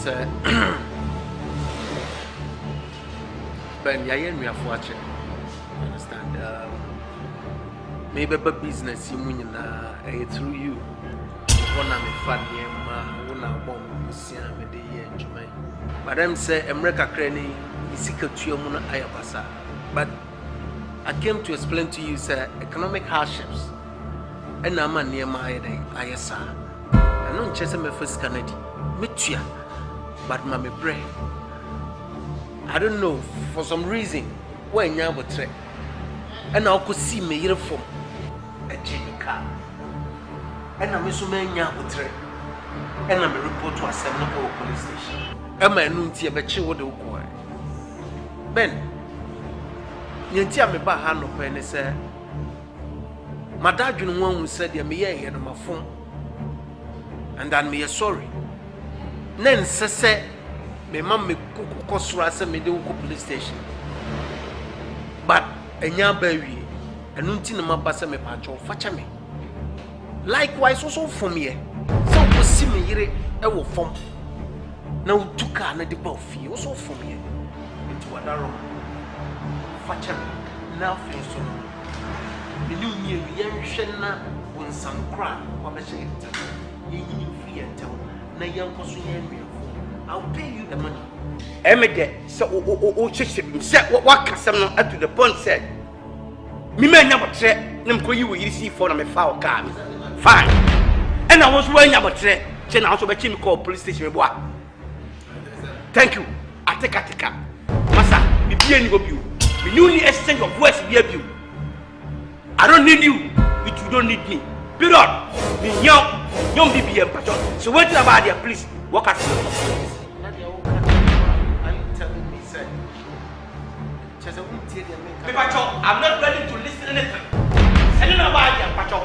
say, Ben, you have watching. Understand? Maybe a business you mean through you. One of my family, one of bomb, but I'm say America Cranny is secret to your mona ayabasa. But I came to explain to you, sir, economic hardships. And I'm near my ayasa. I don't chase my first Canady, Mitria, but mammy pray. I don't know, for some reason, when you would trek. And I could see me uniform. A Jimmy car. And I'm so many would trek. And I'm a report to a Seminole police station. Am I known to a betcha what do go? Ben, you tell me about hand of penny, sir. My dad, you know, one who said, you're me here on my phone. And then me sorry. Then, say, my mum me cook cost me do police station. But a young baby, and until my bassa me patch or fetch me. Likewise, also for me. So was see me here, I will form. Now, two car and the buff, you also for me. Into what I fetch me. Now, face so. The new year, young Shenna, when some crap, or a shade. You free and tell. Now, young Cosuyan. I'll pay you the money. Emede, so what can someone up to the point said? Me may never say, Namko, you will receive for me foul car. Fine. And I was wearing about tre, then I also became called police station. Thank you. I take a ticket. Massa, be being of you. The newly exchange of words be of you. I don't need you, but you don't need me. Period. Me young be a patron. So wait about there, please. Walk at me. I'm not ready to listen to anything. Send it over here, Pacho.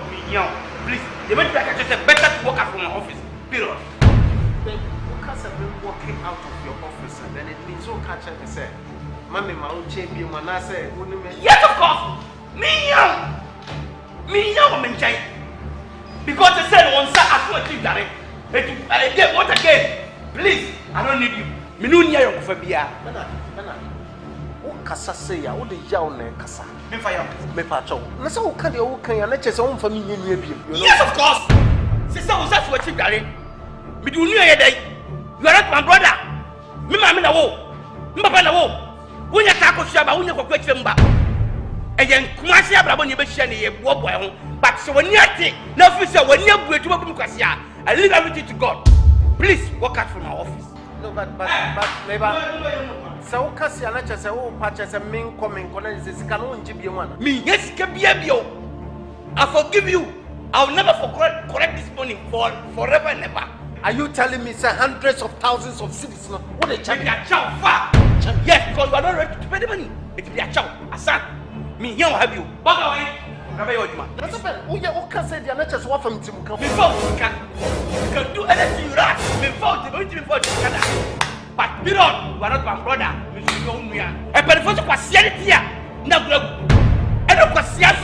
Please, the man I just said better to walk out from my office. Period. Because I've been walking out of your office, and then it means so catch and say, Mammy, my own champion, when I say, yes, of course. Me young, man, because they said one side, I want you that. Again, what again? Please, I don't need you. Me no near you for beer. Kasa say ya, what the yaw na kasa. Me fire. Me pacho. Na say o ka de o kan ya na chese o mfa me nyenua biem. Yes, of course. Sister, we say what you darling. Me do new here day. You are not my brother. Me mama na wo. Me papa na wo. Wonya ta ko hia ba, wonya ko kwetire mba. Eyen kumase abrabo ne be hia ne ye bo boy ho. But so when you ate, na fi say when you buetu ba bum kwase a, I leave everything to God. Please walk out from my office. No, but neighbor. So kasi anacha say o pacha say min coming connect say sika no nji biem ana. Me yes sika bio. I forgive you. I'll never correct this money forever and ever. Are you telling me say hundreds of thousands of cedis no? What the champ? Chow far. Yes, because you are not ready to pay the money. It will be a chow. Asan. Me here will have you. Back away. Never your man. What's up? Oh yeah, okay say the anacha so from Timuka. Before you can do anything you like. Before you can. But you are not my brother. A benefit was sanity. Now, and of course, yes,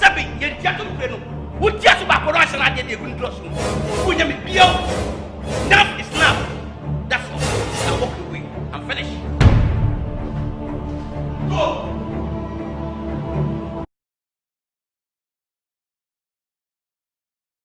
Sabi, you just would just about corruption. I did the good. Would you be